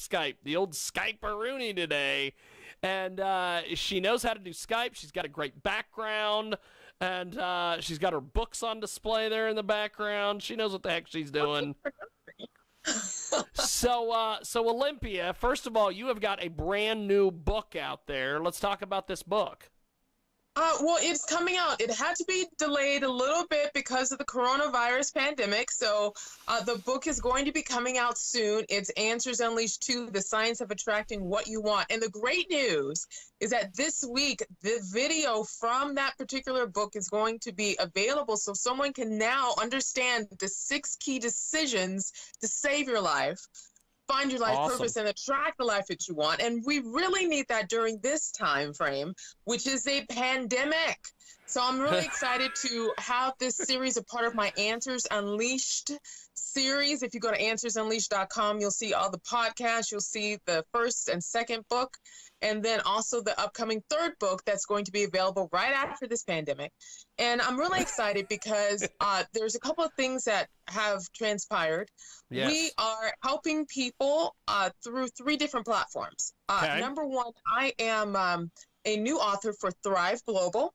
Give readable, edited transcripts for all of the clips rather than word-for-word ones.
Skype, the old Skype-a-rooney today. And she knows how to do Skype. She's got a great background. And she's got her books on display there in the background. She knows what the heck she's doing. So Olympia, first of all, you have got a brand new book out there. Let's talk about this book. Well, it's coming out. It had to be delayed a little bit because of the coronavirus pandemic. So the book is going to be coming out soon. It's Answers Unleashed 2, The Science of Attracting What You Want. And the great news is that this week, the video from that particular book is going to be available so someone can now understand the 6 key decisions to save your life, find your life purpose, and attract the life that you want. And we really need that during this time frame, which is a pandemic. So I'm really excited to have this series a part of my Answers Unleashed series. If you go to answersunleashed.com, you'll see all the podcasts. You'll see the first and second book, and then also the upcoming third book that's going to be available right after this pandemic. And I'm really excited because there's a couple of things that have transpired. Yes. We are helping people through 3 different platforms. Number 1, I am a new author for Thrive Global.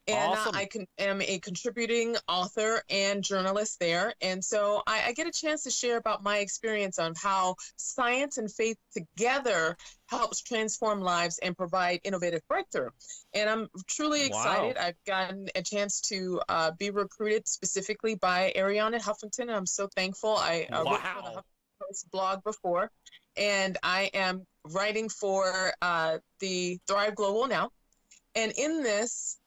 And Awesome. I am a contributing author and journalist there. And so I get a chance to share about my experience on how science and faith together helps transform lives and provide innovative breakthrough. And I'm truly excited. Wow. I've gotten a chance to be recruited specifically by Ariana Huffington. And I'm so thankful. I wrote for the Huffington Post blog before. And I am writing for the Thrive Global now. And in this,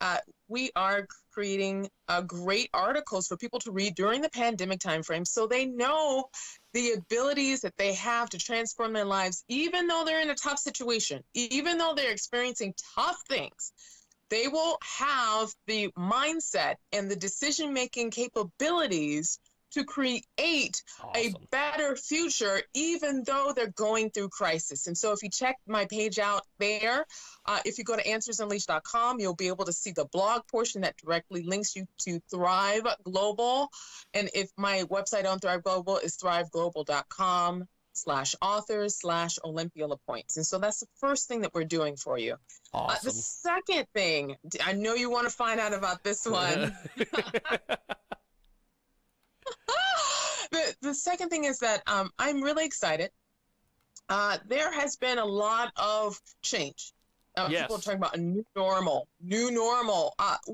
we are creating great articles for people to read during the pandemic timeframe so they know the abilities that they have to transform their lives, even though they're in a tough situation, even though they're experiencing tough things. They will have the mindset and the decision-making capabilities to create a better future, even though they're going through crisis. And so if you check my page out there, if you go to answersunleashed.com, you'll be able to see the blog portion that directly links you to Thrive Global. And if my website on Thrive Global is thriveglobalcom/authors/Olympia LePoint. And so that's the first thing that we're doing for you. Awesome. The second thing, I know you want to find out about this one. The second thing is that I'm really excited. There has been a lot of change. People are talking about a new normal.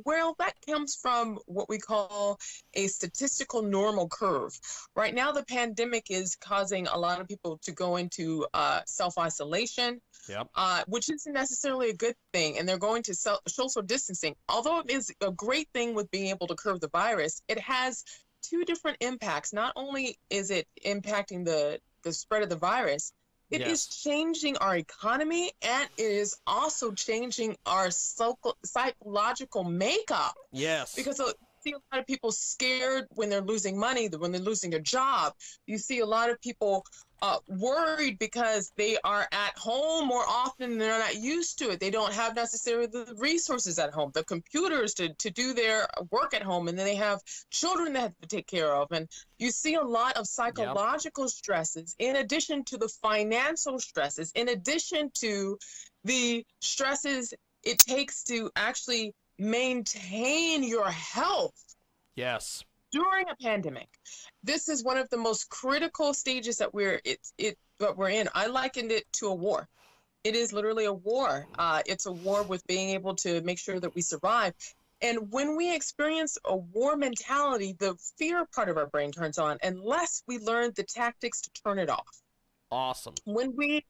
Well, that comes from what we call a statistical normal curve. Right now, the pandemic is causing a lot of people to go into self-isolation, which isn't necessarily a good thing. And they're going to social distancing. Although it is a great thing with being able to curb the virus, it has 2 different impacts. Not only is it impacting the spread of the virus, it is changing our economy, and it is also changing our psychological makeup. Yes. Because you see a lot of people scared when they're losing money, when they're losing their job. You see a lot of people worried because they are at home more often and they're not used to it. They don't have necessarily the resources at home, the computers to do their work at home, and then they have children that have to take care of. And you see a lot of psychological stresses in addition to the financial stresses, in addition to the stresses it takes to actually maintain your health. Yes. During a pandemic. This is one of the most critical stages that we're in. I likened it to a war. It is literally a war. It's a war with being able to make sure that we survive. And when we experience a war mentality, the fear part of our brain turns on unless we learn the tactics to turn it off. Awesome. When we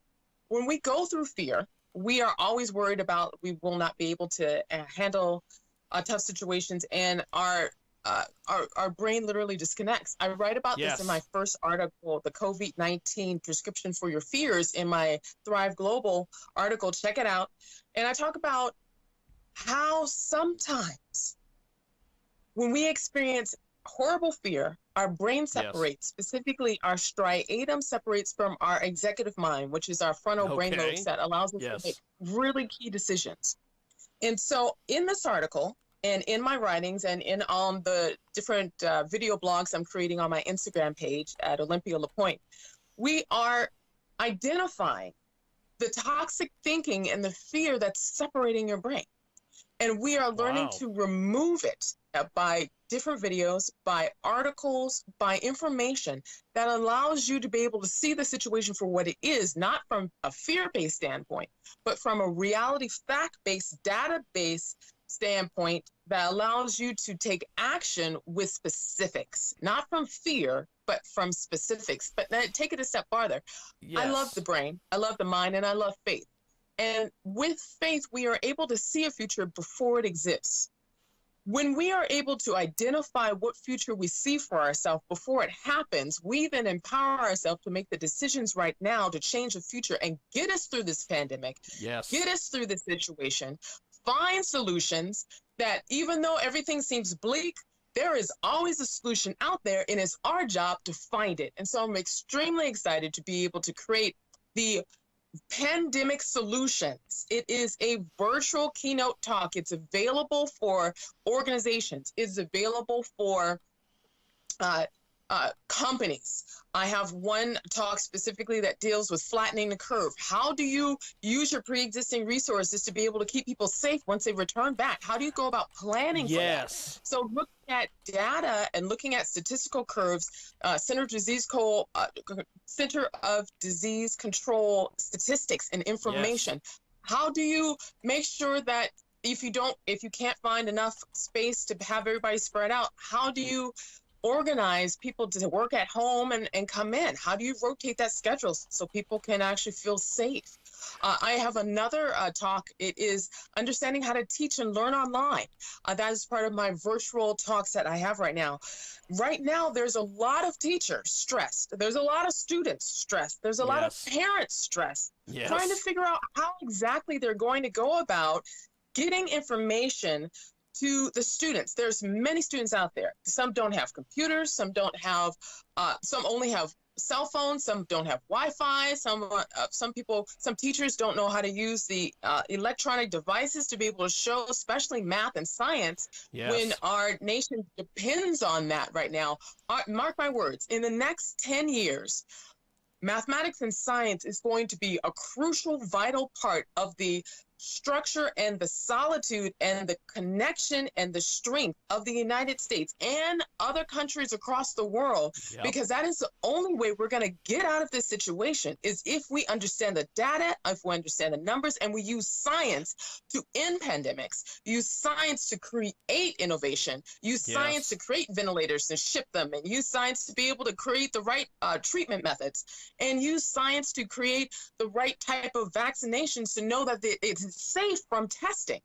go through fear, we are always worried about we will not be able to handle tough situations, and our brain literally disconnects. I write about this in my first article, the COVID-19 prescription for your fears, in my Thrive Global article. Check it out. And I talk about how sometimes when we experience horrible fear, our brain separates, specifically our striatum separates from our executive mind, which is our frontal brain lobes that allows us to make really key decisions. And so in this article, and in my writings, and in on the different video blogs I'm creating on my Instagram page at Olympia LePoint, we are identifying the toxic thinking and the fear that's separating your brain. And we are learning to remove it by different videos, by articles, by information that allows you to be able to see the situation for what it is, not from a fear-based standpoint, but from a reality fact-based, data-based standpoint that allows you to take action with specifics, not from fear, but from specifics. But then take it a step farther. Yes. I love the brain, I love the mind, and I love faith. And with faith, we are able to see a future before it exists. When we are able to identify what future we see for ourselves before it happens, we then empower ourselves to make the decisions right now to change the future and get us through this pandemic, Yes. get us through this situation, find solutions that even though everything seems bleak, there is always a solution out there, and it's our job to find it. And so I'm extremely excited to be able to create the Pandemic Solutions. It is a virtual keynote talk. It's available for organizations. It's available for companies. I have one talk specifically that deals with flattening the curve. How do you use your pre-existing resources to be able to keep people safe once they return back? How do you go about planning for that? So looking at data and looking at statistical curves, Center of Disease Control statistics and information. Yes. How do you make sure that if you can't find enough space to have everybody spread out, how do you organize people to work at home and come in? How do you rotate that schedule so people can actually feel safe? I have another talk. It is understanding how to teach and learn online. That is part of my virtual talks that I have right now. Right now, there's a lot of teachers stressed. There's a lot of students stressed. There's a lot of parents stressed, trying to figure out how exactly they're going to go about getting information to the students. There's many students out there. Some don't have computers, some don't have, some only have cell phones, some don't have Wi-Fi, some teachers don't know how to use the electronic devices to be able to show, especially math and science, when our nation depends on that right now. Mark my words, in the next 10 years, mathematics and science is going to be a crucial, vital part of the structure and the solitude and the connection and the strength of the United States and other countries across the world, because that is the only way we're going to get out of this situation, is if we understand the data, if we understand the numbers, and we use science to end pandemics, use science to create innovation, use science to create ventilators and ship them, and use science to be able to create the right treatment methods, and use science to create the right type of vaccinations to know that it's safe from testing.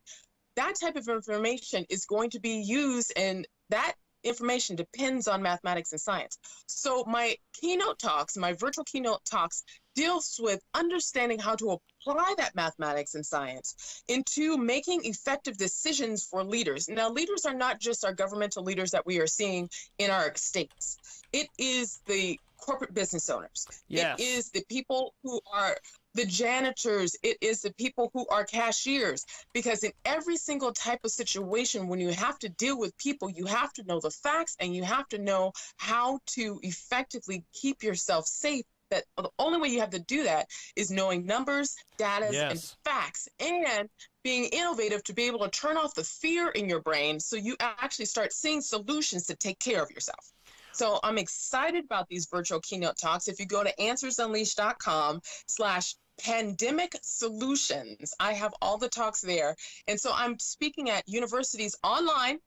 That type of information is going to be used, and that information depends on mathematics and science. So my keynote talks, my virtual keynote talks, deals with understanding how to apply that mathematics and science into making effective decisions for leaders. Now, leaders are not just our governmental leaders that we are seeing in our states. It is the corporate business owners. It is the people who are the janitors. It is the people who are cashiers, because in every single type of situation, when you have to deal with people, you have to know the facts and you have to know how to effectively keep yourself safe. That the only way you have to do that is knowing numbers, data, and facts, and being innovative to be able to turn off the fear in your brain so you actually start seeing solutions to take care of yourself. So I'm excited about these virtual keynote talks. If you go to answersunleashed.com/pandemic solutions, I have all the talks there. And so I'm speaking at universities online.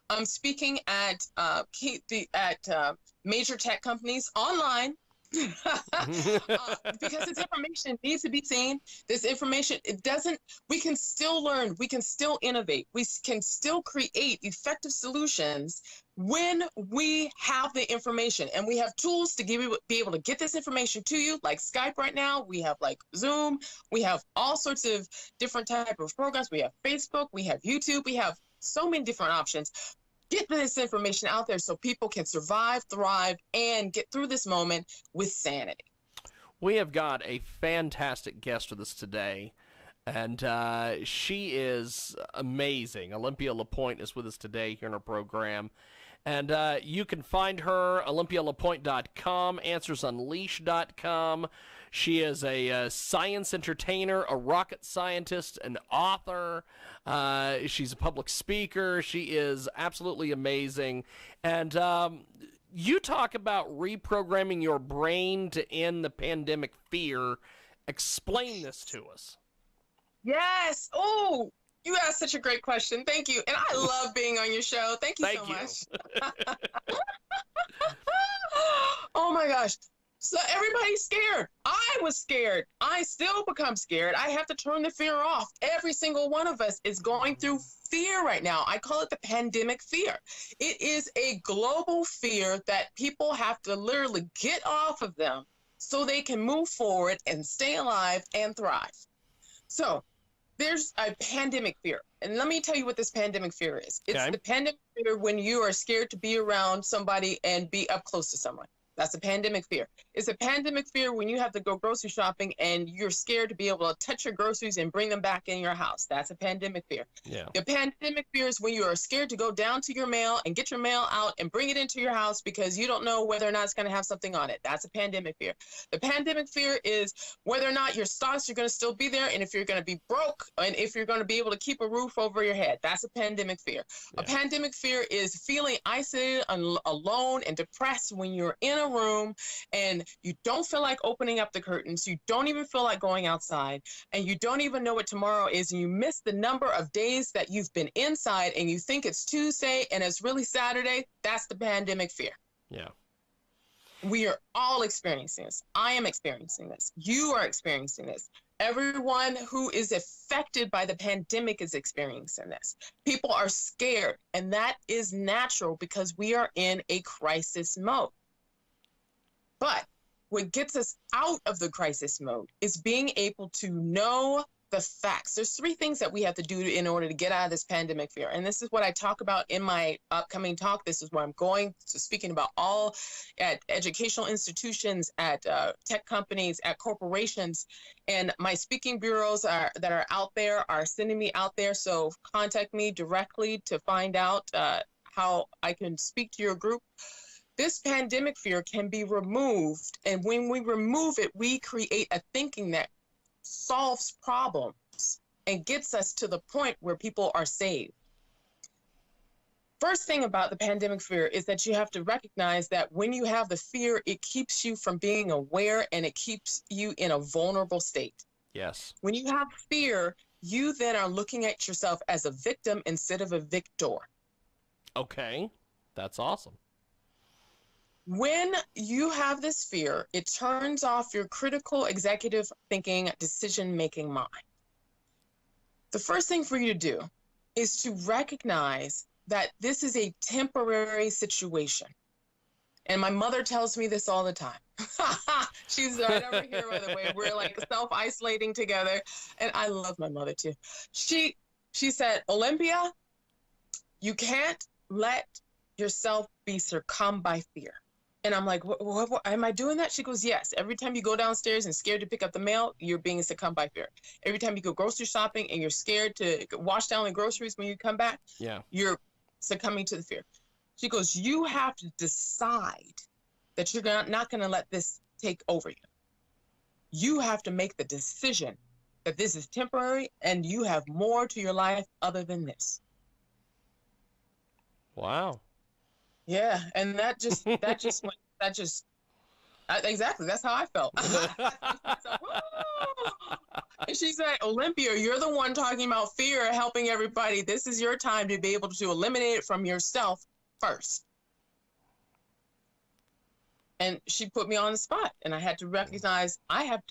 I'm speaking at major tech companies online. Because this information needs to be seen. This information, we can still learn, we can still innovate, we can still create effective solutions when we have the information, and we have tools to be able to get this information to you, like Skype right now. We have like Zoom, we have all sorts of different type of programs. We have Facebook, we have YouTube, we have so many different options. Get this information out there so people can survive, thrive, and get through this moment with sanity. We have got a fantastic guest with us today, and she is amazing. Olympia LePoint is with us today here in our program, And you can find her, OlympiaLePoint.com, AnswersUnleashed.com. She is a science entertainer, a rocket scientist, an author. She's a public speaker. She is absolutely amazing. And you talk about reprogramming your brain to end the pandemic fear. Explain this to us. Yes. Oh, you asked such a great question. Thank you. And I love being on your show. Thank you so much. Oh my gosh. So everybody's scared. I was scared. I still become scared. I have to turn the fear off. Every single one of us is going through fear right now. I call it the pandemic fear. It is a global fear that people have to literally get off of them so they can move forward and stay alive and thrive. So there's a pandemic fear. And let me tell you what this pandemic fear is. It's the pandemic fear when you are scared to be around somebody and be up close to someone. That's a pandemic fear. It's a pandemic fear when you have to go grocery shopping and you're scared to be able to touch your groceries and bring them back in your house. That's a pandemic fear. Yeah. The pandemic fear is when you are scared to go down to your mail and get your mail out and bring it into your house because you don't know whether or not it's going to have something on it. That's a pandemic fear. The pandemic fear is whether or not your stocks are going to still be there and if you're going to be broke and if you're going to be able to keep a roof over your head. That's a pandemic fear. Yeah. A pandemic fear is feeling isolated, alone, and depressed when you're in a room and you don't feel like opening up the curtains, you don't even feel like going outside, and you don't even know what tomorrow is, and you miss the number of days that you've been inside and you think it's Tuesday and it's really Saturday. That's the pandemic fear. Yeah. We are all experiencing this. I am experiencing this. You are experiencing this. Everyone who is affected by the pandemic is experiencing this. People are scared, and that is natural because we are in a crisis mode. But what gets us out of the crisis mode is being able to know the facts. There's three things that we have to do in order to get out of this pandemic fear. And this is what I talk about in my upcoming talk. This is where I'm going to speaking about all at educational institutions, at tech companies, at corporations. And my speaking bureaus that are out there are sending me out there. So contact me directly to find out how I can speak to your group. This pandemic fear can be removed, and when we remove it, we create a thinking that solves problems and gets us to the point where people are saved. First thing about the pandemic fear is that you have to recognize that when you have the fear, it keeps you from being aware and it keeps you in a vulnerable state. Yes. When you have fear, you then are looking at yourself as a victim instead of a victor. Okay, that's awesome. When you have this fear, it turns off your critical executive thinking, decision-making mind. The first thing for you to do is to recognize that this is a temporary situation. And my mother tells me this all the time. She's right over here, by the way. We're like self-isolating together. And I love my mother too. She said, Olympia, you can't let yourself be succumbed by fear. And I'm like, what, am I doing that? She goes, yes. Every time you go downstairs and scared to pick up the mail, you're being succumbed by fear. Every time you go grocery shopping and you're scared to wash down the groceries when you come back, you're succumbing to the fear. She goes, you have to decide that you're not going to let this take over you. You have to make the decision that this is temporary and you have more to your life other than this. Wow. Yeah, and exactly, that's how I felt. And she said, Olympia, you're the one talking about fear, helping everybody. This is your time to be able to eliminate it from yourself first. And she put me on the spot, and I had to recognize I have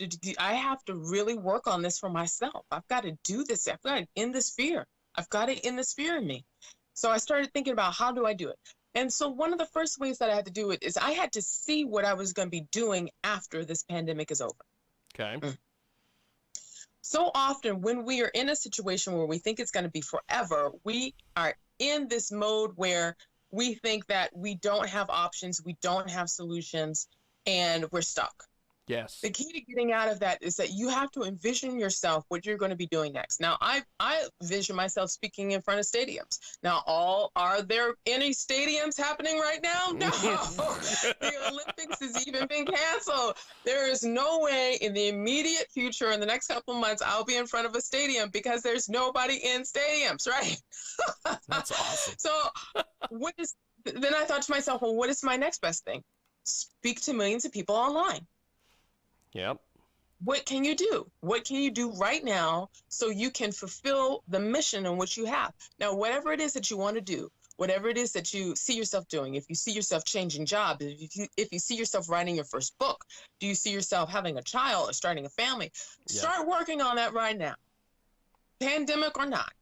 to really work on this for myself. I've got to do this. I've got to end this fear. I've got to end this fear in me. So I started thinking about how do I do it? And so one of the first ways that I had to do it is I had to see what I was going to be doing after this pandemic is over. Okay. So often when we are in a situation where we think it's going to be forever, we are in this mode where we think that we don't have options, we don't have solutions, and we're stuck. Yes. The key to getting out of that is that you have to envision yourself what you're going to be doing next. Now, I vision myself speaking in front of stadiums. Now, are there any stadiums happening right now? No. The Olympics has even been canceled. There is no way in the immediate future, in the next couple of months, I'll be in front of a stadium because there's nobody in stadiums, right? That's awesome. So then I thought to myself, well, what is my next best thing? Speak to millions of people online. Yep. What can you do? What can you do right now so you can fulfill the mission in which you have? Now, whatever it is that you want to do, whatever it is that you see yourself doing, if you see yourself changing jobs, if you see yourself writing your first book, do you see yourself having a child or starting a family? Yeah. Start working on that right now. Pandemic or not.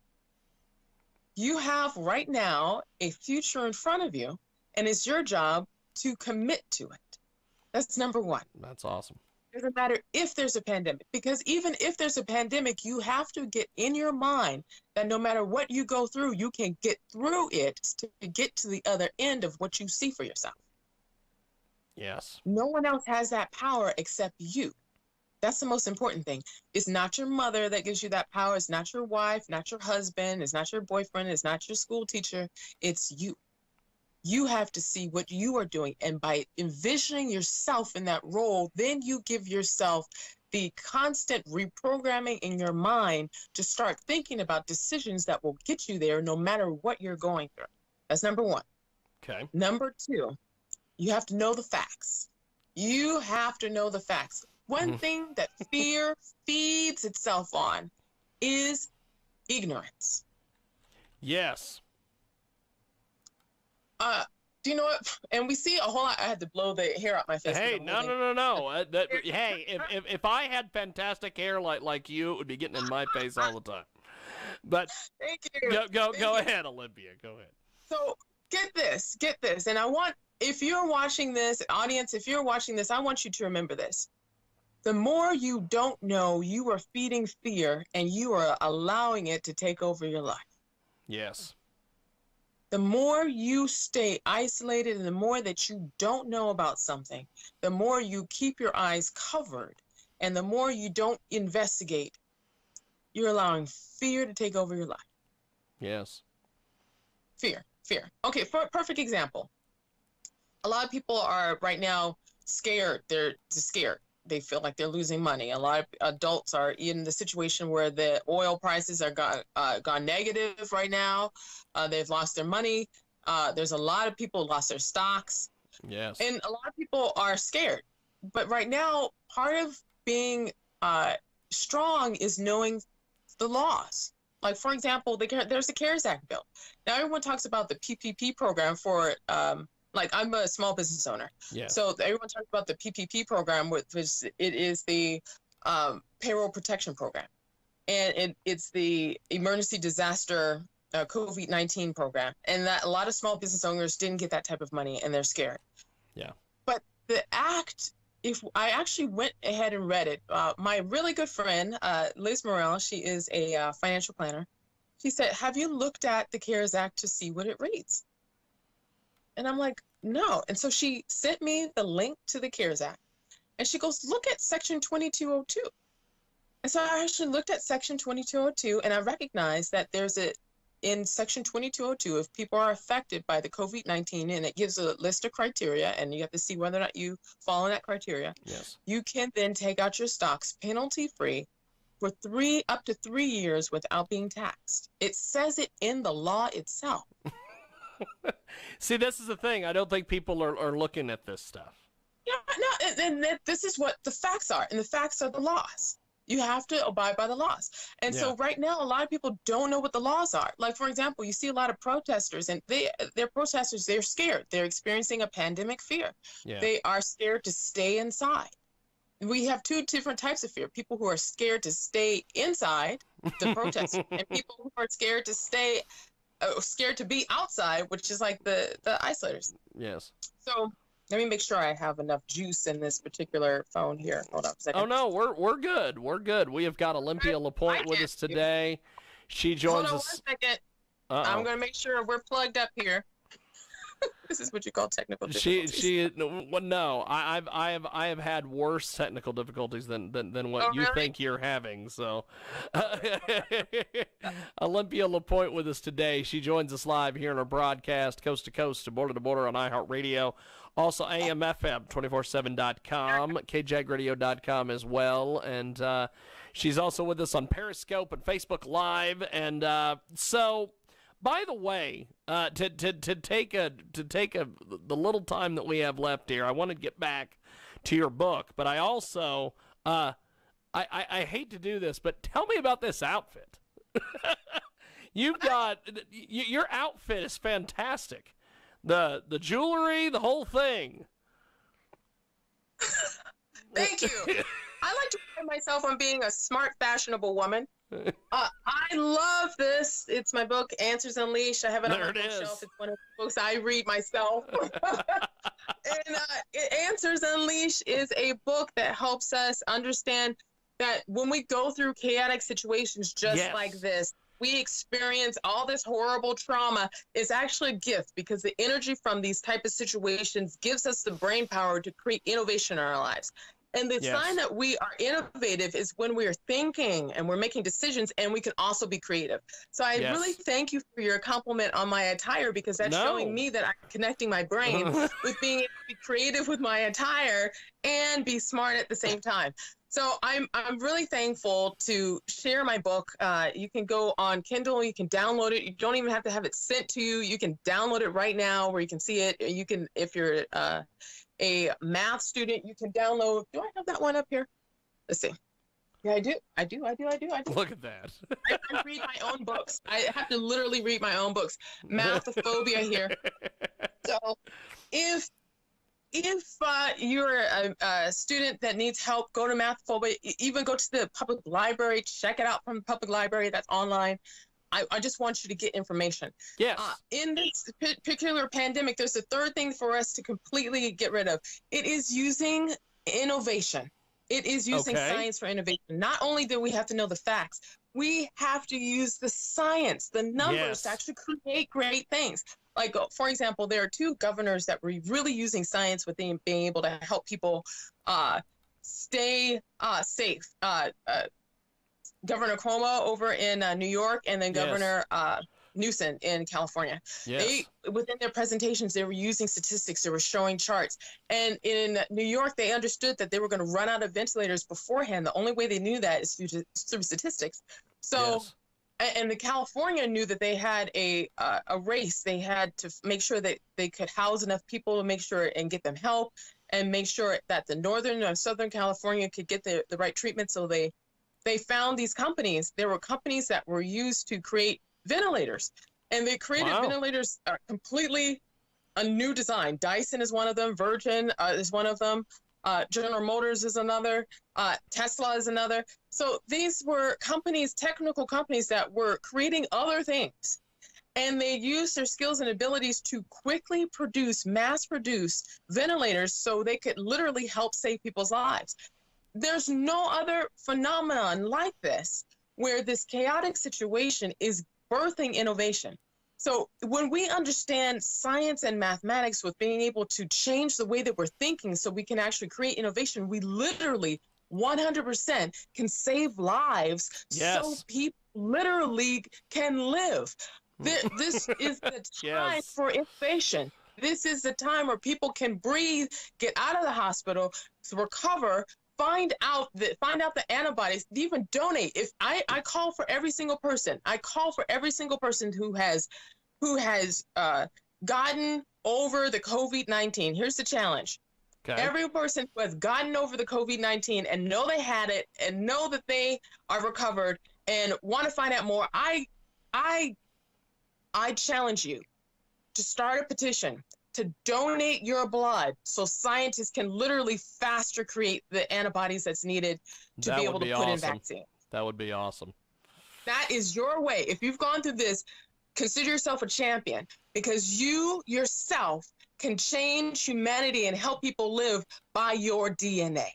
You have right now a future in front of you, and it's your job to commit to it. That's number one. That's awesome. It doesn't matter if there's a pandemic, because even if there's a pandemic, you have to get in your mind that no matter what you go through, you can get through it to get to the other end of what you see for yourself. Yes. No one else has that power except you. That's the most important thing. It's not your mother that gives you that power. It's not your wife, not your husband. It's not your boyfriend. It's not your school teacher. It's you. You have to see what you are doing. And by envisioning yourself in that role, then you give yourself the constant reprogramming in your mind to start thinking about decisions that will get you there no matter what you're going through. That's number one. Okay. Number two, you have to know the facts. You have to know the facts. One thing that fear feeds itself on is ignorance. Yes. Do you know what? And we see a whole lot. I had to blow the hair out my face. Hey, no. Hey, if I had fantastic hair like you, it would be getting in my face all the time. But thank you. Go ahead, Olympia. Go ahead. So get this. And I want, if you're watching this, audience, if you're watching this, I want you to remember this. The more you don't know, you are feeding fear and you are allowing it to take over your life. Yes. The more you stay isolated and the more that you don't know about something, the more you keep your eyes covered and the more you don't investigate, you're allowing fear to take over your life. Yes. Fear. Okay, for a perfect example. A lot of people are right now scared. They're scared. They feel like they're losing money. A lot of adults are in the situation where the oil prices are gone negative right now. They've lost their money. There's a lot of people lost their stocks. Yes. And a lot of people are scared. But right now, part of being strong is knowing the laws. Like, for example, there's the CARES Act bill. Now, everyone talks about the PPP program for like, I'm a small business owner. Yeah. So everyone talks about the PPP program, which it is the payroll protection program. And it's the emergency disaster COVID-19 program. And that a lot of small business owners didn't get that type of money and they're scared. Yeah. But the act, if I actually went ahead and read it, my really good friend, Liz Morel, she is a financial planner. She said, have you looked at the CARES Act to see what it reads? And I'm like, no. And so she sent me the link to the CARES Act. And she goes, look at Section 2202. And so I actually looked at Section 2202, and I recognized that in Section 2202, if people are affected by the COVID-19, and it gives a list of criteria, and you have to see whether or not you fall in that criteria, yes, you can then take out your stocks penalty-free for up to 3 years without being taxed. It says it in the law itself. See, this is the thing. I don't think people are looking at this stuff. Yeah, no, and this is what the facts are, and the facts are the laws. You have to abide by the laws. And so right now, a lot of people don't know what the laws are. Like, for example, you see a lot of protesters, and they're protesters. They're scared. They're experiencing a pandemic fear. Yeah. They are scared to stay inside. We have two different types of fear. People who are scared to stay inside, the protesters, and people who are scared to be outside, which is like the isolators. Yes. So let me make sure I have enough juice in this particular phone here. Hold on a second. Oh no, we're good. We're good. We have got Olympia LePoint with us today. She joins us. Hold on 1 second. I'm gonna make sure we're plugged up here. This is what you call technical difficulties. No, I have had worse technical difficulties than what you really? think you're having. So, Olympia LePoint with us today. She joins us live here in our broadcast, coast to coast, to border on iHeartRadio. Also, AMFM247.com, KJagRadio.com as well, and she's also with us on Periscope and Facebook Live, and so. By the way, to take the little time that we have left here, I want to get back to your book, but I also I hate to do this, but tell me about this outfit. You've got your outfit is fantastic. The jewelry, the whole thing. Thank you. I like to pride myself on being a smart, fashionable woman. I love this. It's my book, Answers Unleashed. I have it on my bookshelf. It's one of the books I read myself. And Answers Unleashed is a book that helps us understand that when we go through chaotic situations just like this, we experience all this horrible trauma, is actually a gift, because the energy from these type of situations gives us the brain power to create innovation in our lives. And the sign that we are innovative is when we are thinking and we're making decisions, and we can also be creative. So I really thank you for your compliment on my attire, because that's showing me that I'm connecting my brain with being able to be creative with my attire and be smart at the same time. So I'm really thankful to share my book. You can go on Kindle, you can download it. You don't even have to have it sent to you. You can download it right now where you can see it. You can, if you're a math student, you can download. Do I have that one up here? Let's see. Yeah, I do. Look at that. I read my own books. I have to literally read my own books. Mathophobia here. So if you're a student that needs help, go to Mathophobia. Even go to the public library. Check it out from the public library. That's online. I just want you to get information. Yes. In this particular pandemic, there's a third thing for us to completely get rid of. It is using innovation. It is using science for innovation. Not only do we have to know the facts, we have to use the science, the numbers to actually create great things. Like, for example, there are two governors that were really using science with being able to help people stay safe. Governor Cuomo over in New York, and then Governor Newsom in California. Within their presentations, they were using statistics. They were showing charts. And in New York, they understood that they were going to run out of ventilators beforehand. The only way they knew that is through statistics. So, and the California knew that they had a race. They had to make sure that they could house enough people to make sure and get them help, and make sure that the Northern or Southern California could get the right treatment. So they found these companies. There were companies that were used to create ventilators, and they created ventilators completely a new design. Dyson is one of them. Virgin is one of them. General Motors is another. Tesla is another. So these were companies, technical companies, that were creating other things, and they used their skills and abilities to quickly mass produce ventilators so they could literally help save people's lives. There's no other phenomenon like this, where this chaotic situation is birthing innovation. So when we understand science and mathematics with being able to change the way that we're thinking so we can actually create innovation, we literally 100% can save lives so people literally can live. This is the time for innovation. This is the time where people can breathe, get out of the hospital, to recover, find out the antibodies, even donate. If I call for every single person, who has gotten over the COVID-19. Here's the challenge. Every person who has gotten over the COVID-19 and know they had it and know that they are recovered and want to find out more, I challenge you to start a petition to donate your blood so scientists can literally faster create the antibodies that's needed to be able to put in vaccine. That would be awesome. That is your way. If you've gone through this, consider yourself a champion, because you yourself can change humanity and help people live by your DNA.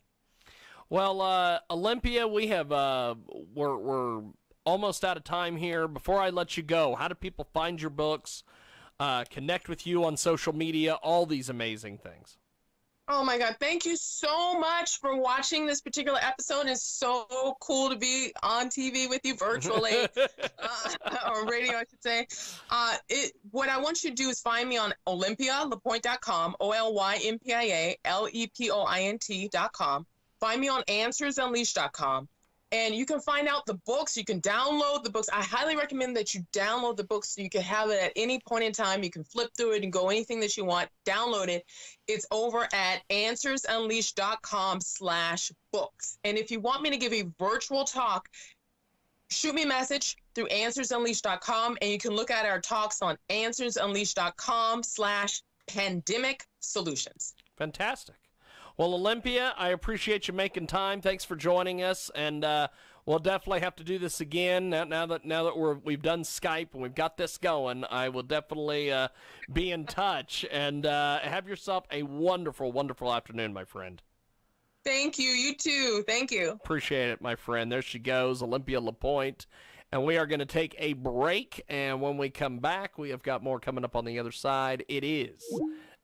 Well, Olympia, we have we're almost out of time here. Before I let you go, how do people find your books? connect with you on social media, all these amazing things. Oh my God. Thank you so much for watching this particular episode. It's so cool to be on TV with you virtually, or radio, I should say. What I want you to do is find me on OlympiaLePoint.com, OlympiaLePoint.com. Find me on AnswersUnleashed.com. And you can find out the books. You can download the books. I highly recommend that you download the books so you can have it at any point in time. You can flip through it and go anything that you want. Download it. It's over at AnswersUnleashed.com/books. And if you want me to give a virtual talk, shoot me a message through AnswersUnleashed.com, and you can look at our talks on AnswersUnleashed.com/pandemic solutions. Fantastic. Well, Olympia, I appreciate you making time. Thanks for joining us, and we'll definitely have to do this again. Now that we've done Skype and we've got this going, I will definitely be in touch. And have yourself a wonderful, wonderful afternoon, my friend. Thank you. You too. Thank you. Appreciate it, my friend. There she goes, Olympia LePoint. And we are going to take a break, and when we come back, we have got more coming up on the other side. It is